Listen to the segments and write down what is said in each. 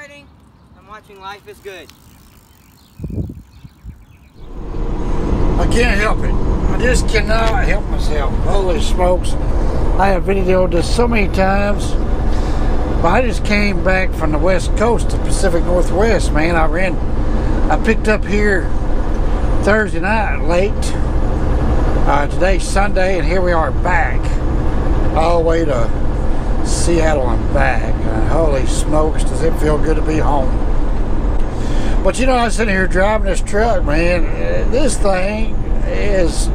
riding. I'm watching Life is Good. I can't help it. I just cannot help myself. Holy smokes. I have videoed this so many times. But I just came back from the West Coast, the Pacific Northwest, man. I picked up here Thursday night late. Today's Sunday, and here we are back. All the way to Seattle and back. Holy smokes, does it feel good to be home. But you know, I was sitting here driving this truck, man. This thing is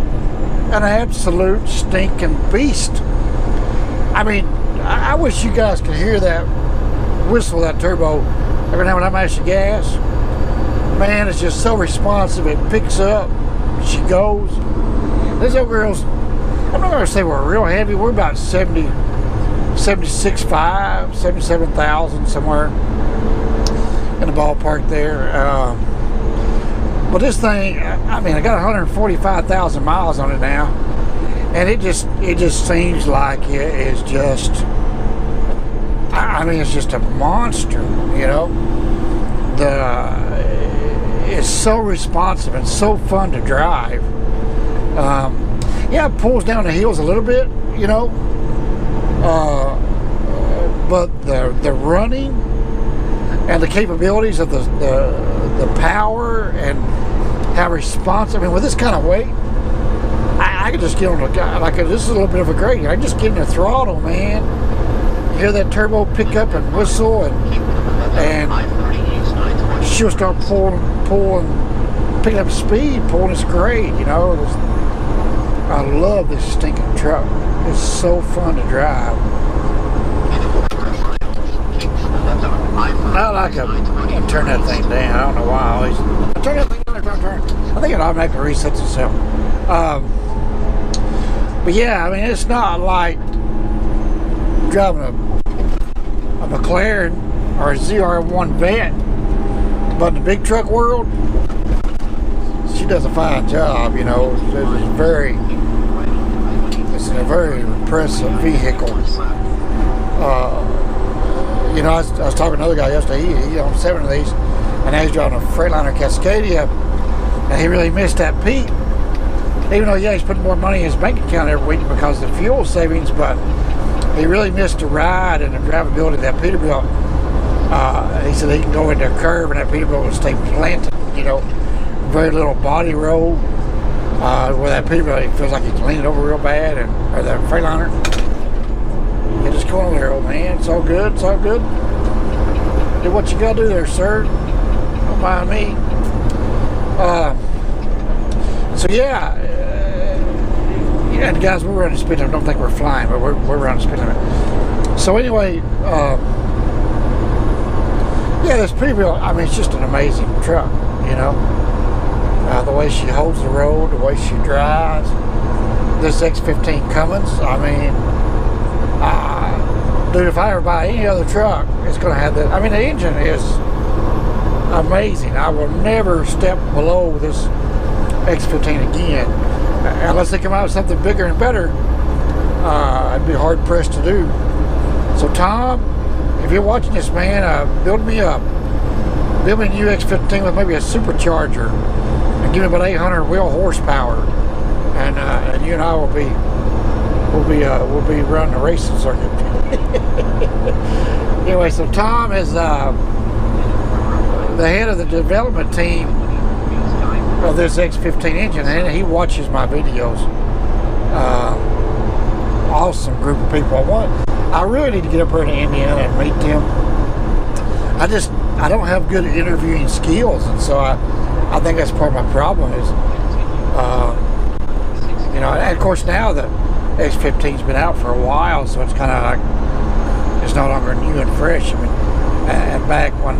an absolute stinking beast. I mean, I wish you guys could hear that whistle, that turbo, every time I'm actually gas. Man, it's just so responsive. It picks up, she goes. This old girl's, I'm not going to say we're real heavy. We're about 76.5, 77,000, somewhere in the ballpark there. But this thing, I mean, I got 145,000 miles on it now, and it just seems like it is just, I mean, it's just a monster, you know. It's so responsive and so fun to drive. Yeah, it pulls down the hills a little bit, you know, but the running and the capabilities of the power and how responsive. I mean, with this kind of weight, I could just get on the guy, like this is a little bit of a grade. I can just get in the throttle, man. You hear that turbo pick up and whistle, and she'll start pulling, picking up speed, pulling this grade, you know. I love this stinking truck. It's so fun to drive. I like I turn that thing down. I don't know why I always turn that thing down. I think it automatically resets itself. But yeah, I mean, it's not like driving a McLaren or a ZR1 Vet, but in the big truck world, she does a fine job. You know, it's a very impressive vehicle. You know, I was talking to another guy yesterday. He owned 7 of these, and now he's driving a Freightliner Cascadia, and he really missed that Pete. Even though, yeah, he's putting more money in his bank account every week because of the fuel savings, but he really missed the ride and the drivability of that Peterbilt. He said he can go into a curve and that Peterbilt will stay planted, you know, very little body roll. Where that Peterbilt, it feels like you can lean it over real bad, or that Freightliner. You just go on there, old man. It's all good. It's all good. Do what you gotta do there, sir. Don't mind me. So yeah, and guys, we're running the speed limit. Don't think we're flying, but we're running the speed limit. So anyway, yeah, this Peterbilt, I mean, it's just an amazing truck, you know. The way she holds the road, the way she drives. This X-15 Cummins, I mean, dude, if I ever buy any other truck, it's going to have that. I mean, the engine is amazing. I will never step below this X-15 again, unless they come out with something bigger and better. I'd be hard pressed to do. So Tom, if you're watching this, man, build me a new X-15 with maybe a supercharger. Give me about 800 wheel horsepower, and you and I will be running the racing circuit. Anyway, so Tom is the head of the development team of this X-15 engine, and he watches my videos. Awesome group of people. I really need to get up here to Indiana and meet them. I don't have good interviewing skills, and so I think that's part of my problem is, you know, and of course now the X-15's been out for a while, so it's kind of like, it's no longer new and fresh. I mean, and back when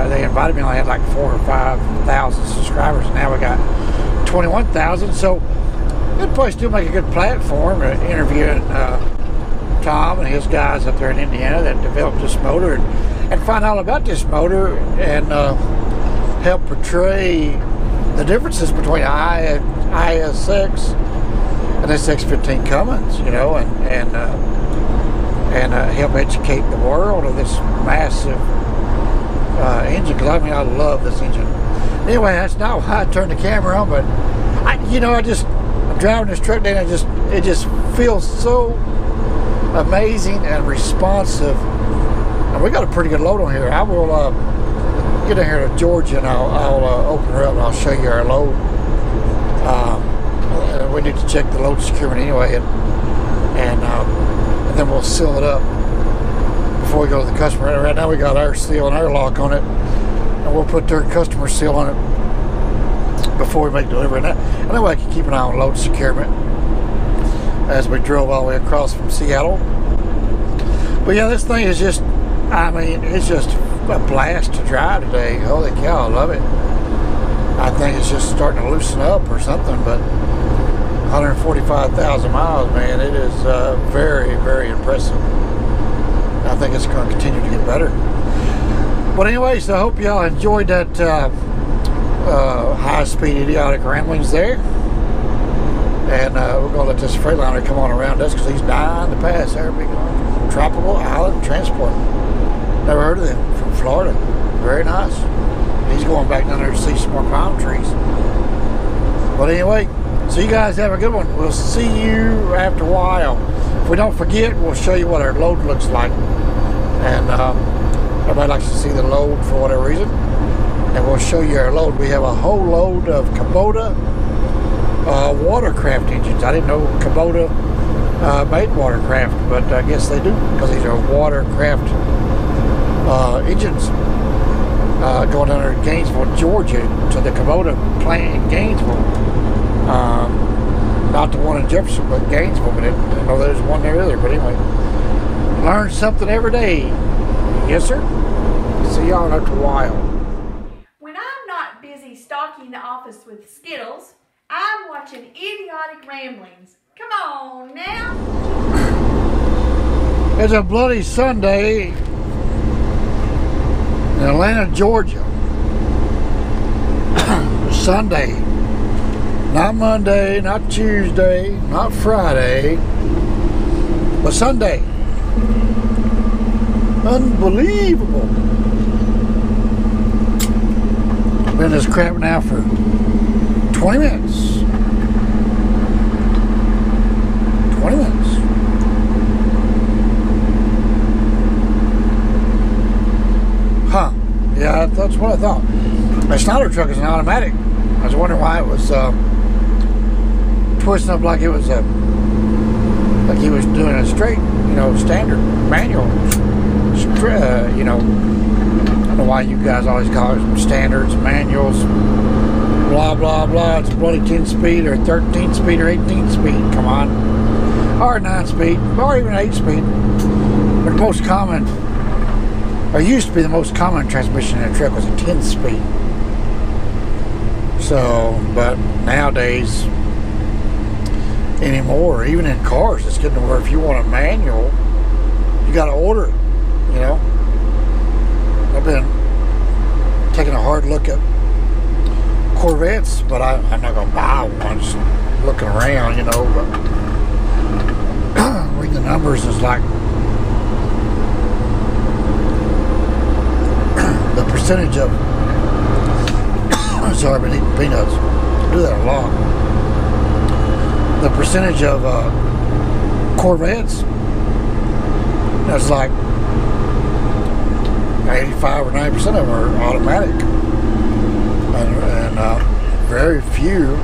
they invited me, I had like 4,000 or 5,000 subscribers, and now we got 21,000, so it'd probably still make a good platform interviewing Tom and his guys up there in Indiana that developed this motor, and find all about this motor, and help portray the differences between IS6 and this X-15 Cummins, you know, and help educate the world of this massive engine, because I mean, I love this engine. Anyway, that's not why I turned the camera on, but I'm driving this truck today, and it just feels so amazing and responsive. And we got a pretty good load on here. I will get in here to Georgia, and I'll open her up and I'll show you our load. We need to check the load securement anyway, and then we'll seal it up before we go to the customer. Right now we got our seal and our lock on it, and we'll put their customer seal on it before we make delivery. And that way I can keep an eye on load securement as we drove all the way across from Seattle. But yeah, this thing is just, I mean, it's just a blast to drive today. Holy cow, I love it. I think it's just starting to loosen up or something, but 145,000 miles, man, it is very, very impressive. I think it's going to continue to get better. But anyways, I hope y'all enjoyed that high-speed idiotic ramblings there. And we're going to let this Freightliner come on around us because he's dying to pass our big tropical island transport. Never heard of them, from Florida. Very nice. He's going back down there to see some more palm trees. But anyway, so you guys have a good one. We'll see you after a while. If we don't forget, we'll show you what our load looks like. And everybody likes to see the load for whatever reason. And we'll show you our load. We have a whole load of Kubota watercraft engines. I didn't know Kubota made watercraft, but I guess they do, because these are watercraft engines going down there to Gainesville, Georgia, to the Kubota plant in Gainesville. Not the one in Jefferson, but Gainesville. But I didn't know there's one there either. But anyway, learn something every day. Yes, sir. See y'all after a while. When I'm not busy stocking the office with Skittles, I'm watching idiotic ramblings. Come on now. It's a bloody Sunday in Atlanta, Georgia. Sunday. Not Monday, not Tuesday, not Friday, but Sunday. Unbelievable. Been in this crap now for 20 minutes. 20 minutes. Huh. Yeah, that's what I thought. My Snyder truck is an automatic. I was wondering why it was twisting up like it was like he was doing a straight, standard manual. I don't know why you guys always call it standards, manuals, blah blah blah. It's bloody 10-speed or 13-speed or 18-speed. Come on, or 9-speed, or even 8-speed. But the most common, or used to be the most common transmission in a truck, was a 10-speed. So, but nowadays, anymore, even in cars, it's getting to where if you want a manual, you got to order it. I've been taking a hard look at Corvettes, but I'm not going to buy one. Just looking around, but reading the numbers is like the percentage of sorry, I've been eating peanuts. I do that a lot. The percentage of Corvettes, that's like 85 or 90% of them are automatic, and very few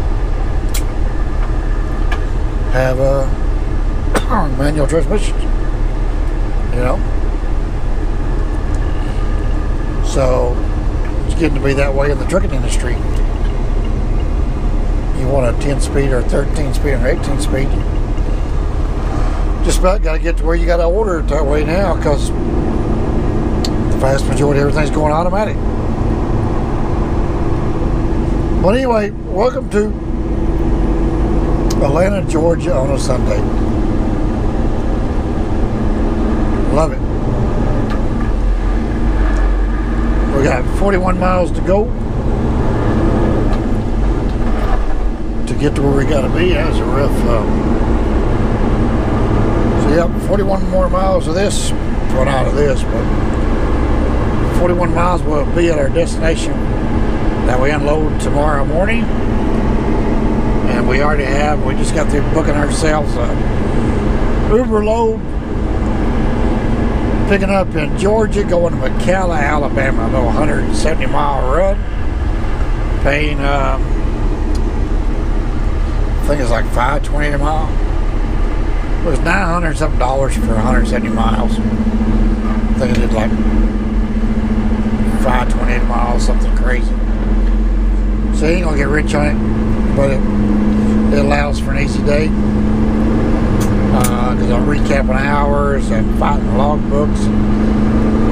have manual transmissions. So it's getting to be that way in the trucking industry. You want a 10-speed or 13-speed or 18-speed, just about got to get to where you got to order it that way now, because the vast majority of everything's going automatic. But anyway, welcome to Atlanta, Georgia on a Sunday. Love it. We got 41 miles to go to get to where we got to be. That's a rough. So, yep, 41 more miles of this. Well, not of this, but 41 miles. We'll be at our destination that we unload tomorrow morning. And we just got through booking ourselves a Uber load, picking up in Georgia, going to McCalla, Alabama, about 170-mile run, paying I think it's like $5.20 a mile. It was $900 something for 170 miles. I think I did like $5.20 a mile, something crazy. So you ain't gonna get rich on it, but it allows for an easy day. Because I'm recapping hours and fighting logbooks,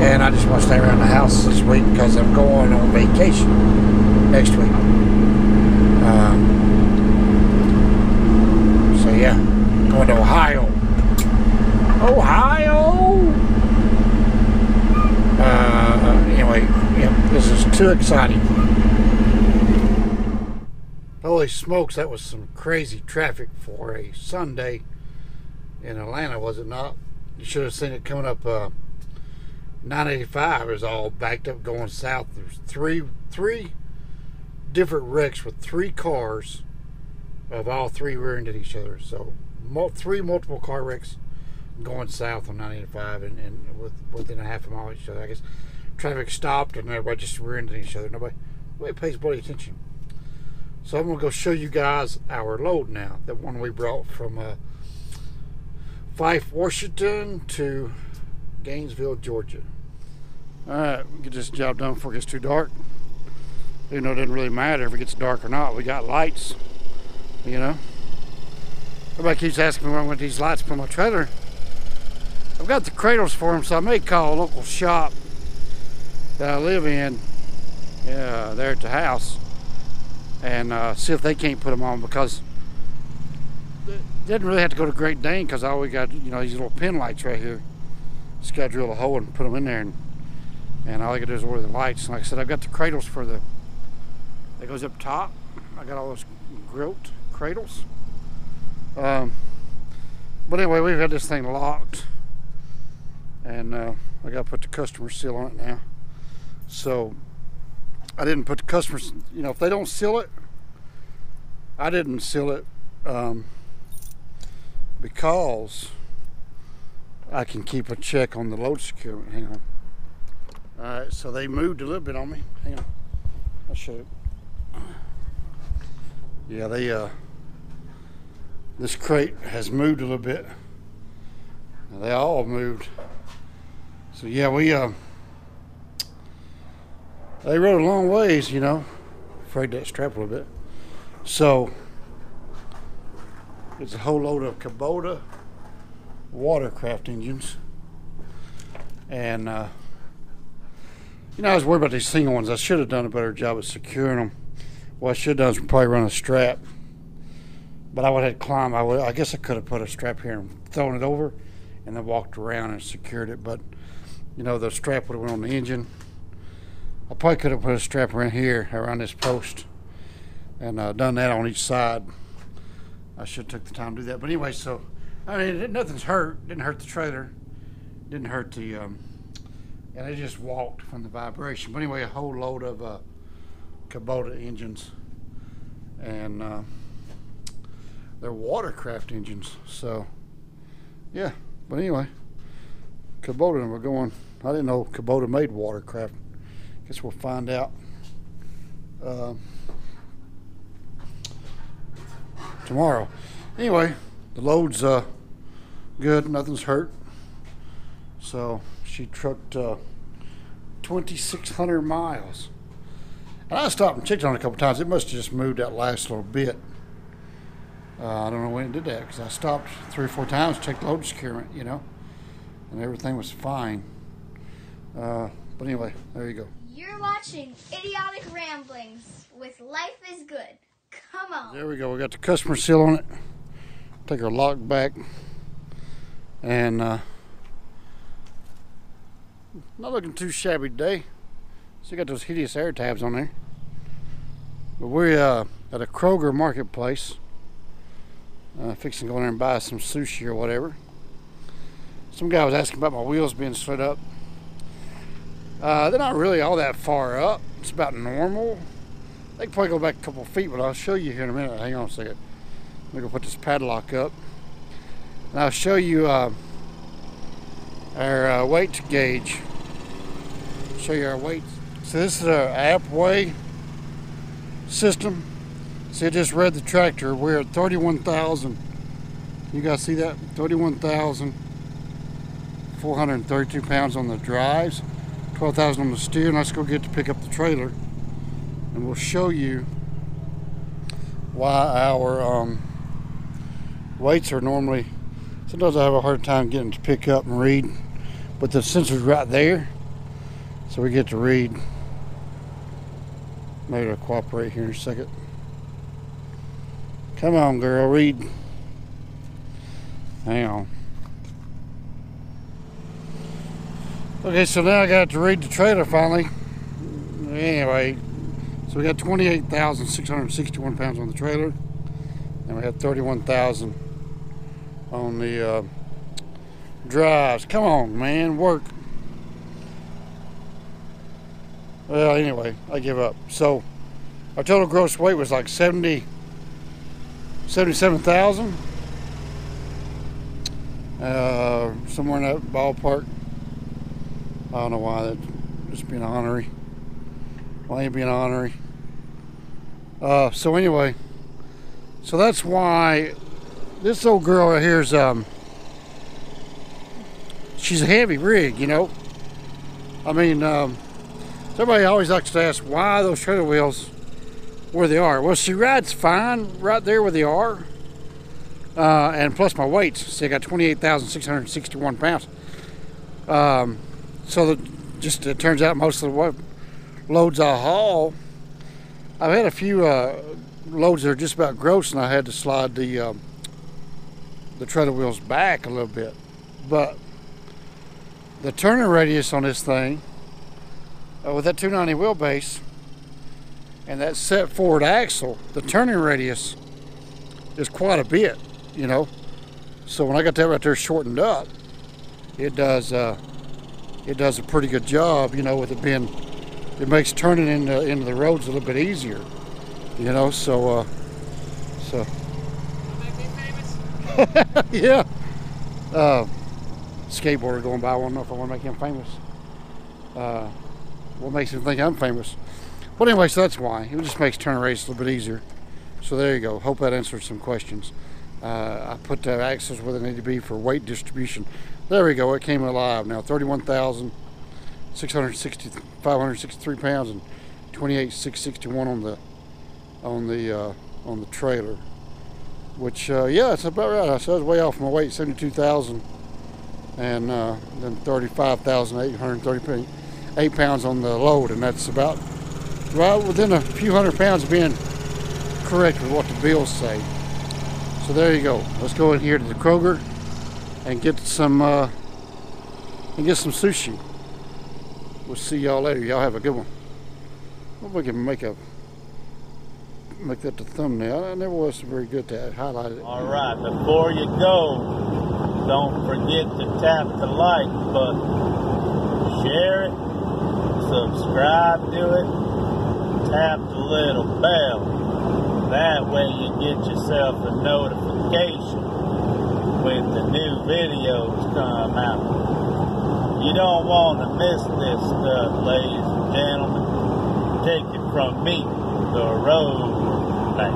and I just want to stay around the house this week because I'm going on vacation next week. So yeah, going to Ohio. Anyway, yeah, this is too exciting. Holy smokes, that was some crazy traffic for a Sunday in Atlanta, was it not? You should have seen it coming up 985. It was all backed up going south. There's three different wrecks with 3 cars of all 3 rear-ended each other. So 3 multiple car wrecks going south on 985 and within a half a mile of each other. I guess traffic stopped and everybody just rear-ended each other. Nobody pays bloody attention. So I'm going to go show you guys our load now. That one we brought from Fife, Washington to Gainesville, Georgia. Alright, we get this job done before it gets too dark. Even though it doesn't really matter if it gets dark or not. We got lights, you know. Everybody keeps asking me where I want these lights for my trailer. I've got the cradles for them, so I may call a local shop that I live in there at the house and see if they can't put them on, because didn't really have to go to Great Dane because all we got, you know, these little pin lights right here. Just got to drill a hole and put them in there, and all I got to do is order the lights. And like I said, I've got the cradles for that goes up top. I got all those grilled cradles. But anyway, we've had this thing locked, and I got to put the customer seal on it now. So I didn't put the customers, you know, if they don't seal it, I didn't seal it. Because I can keep a check on the load securement. Hang on. Alright, so they moved a little bit on me. Hang on. I'll show you. Yeah, this crate has moved a little bit. They all moved. So yeah, they rode a long ways, you know. Afraid that strap a little bit. So it's a whole load of Kubota watercraft engines, and you know, I was worried about these single ones. I should have done a better job at securing them. What I should have done is probably run a strap, but I would have had to climb. I guess I could have put a strap here and thrown it over and then walked around and secured it, but you know, the strap would have went on the engine. I probably could have put a strap around here, around this post, and done that on each side. I should have took the time to do that. But anyway, so I mean, nothing's hurt. Didn't hurt the trailer. Didn't hurt the and it just walked from the vibration. But anyway, a whole load of Kubota engines, and they're watercraft engines. So yeah. But anyway, Kubota, and we're going. I didn't know Kubota made watercraft. Guess we'll find out tomorrow. Anyway, the load's good, nothing's hurt. So she trucked 2,600 miles. And I stopped and checked on it a couple times. It must have just moved that last little bit. I don't know when it did that, because I stopped 3 or 4 times, checked load securement, you know, and everything was fine. But anyway, there you go. You're watching Idiotic Ramblings with Life is Good. Come on. There we go. We got the customer seal on it. Take our lock back. And not looking too shabby today. Still got those hideous air tabs on there. But we're at a Kroger marketplace. Fixing to go in there and buy some sushi or whatever. Some guy was asking about my wheels being slid up. They're not really all that far up. It's about normal. They can probably go back a couple feet, but I'll show you here in a minute. Hang on a second. I'm gonna go put this padlock up. And I'll show you our weight gauge. Show you our weights. So this is our app weigh system. See, it just read the tractor. We're at 31,000. You guys see that? 31,432 pounds on the drives, 12,000 on the steer. And let's go get to pick up the trailer, and we'll show you why our weights are normally. Sometimes I have a hard time getting to pick up and read, but the sensor's right there, so we get to read. Maybe it'll cooperate here in a second. Come on, girl, read. Hang on. Okay, so now I got to read the trailer finally. Anyway, so we got 28,661 pounds on the trailer, and we have 31,000 on the drives. Come on, man, work. Well, anyway, I give up. So our total gross weight was like 77,000. Somewhere in that ballpark. I don't know why that's just being honorary. Why ain't being honorary? So anyway, so that's why this old girl right here is she's a heavy rig, you know. I mean, somebody always likes to ask why those trailer wheels where they are. Well, she rides fine right there where they are. And plus my weights. See, I got 28,661 pounds. So just it turns out most of the loads I haul, I've had a few loads that are just about gross, and I had to slide the trailer wheels back a little bit. But the turning radius on this thing, with that 290 wheelbase and that set forward axle, the turning radius is quite a bit, you know. So when I got that right there shortened up, it does a pretty good job, you know, with it being, it makes turning into the roads a little bit easier, you know. So yeah. Skateboarder going by, I don't know if I want to make him famous. What makes him think I'm famous? But anyway, so that's why. It just makes turning radius a little bit easier. So there you go. Hope that answered some questions. I put the axles where they need to be for weight distribution. There we go. It came alive now. 31,563 pounds and 28,661 on the trailer. Which yeah, it's about right. So I was way off my weight, 72,000, and then 35,838 pounds on the load, and that's about right within a few hundred pounds of being correct with what the bills say. So there you go. Let's go in here to the Kroger and get some sushi. We'll see y'all later. Y'all have a good one. Hope we can make that the thumbnail. I never was very good to highlight it. All right, before you go, don't forget to tap the like button, share it, subscribe to it, tap the little bell. That way you get yourself a notification when the new videos come out. You don't want to miss this stuff, ladies and gentlemen. Take it from me, the road man.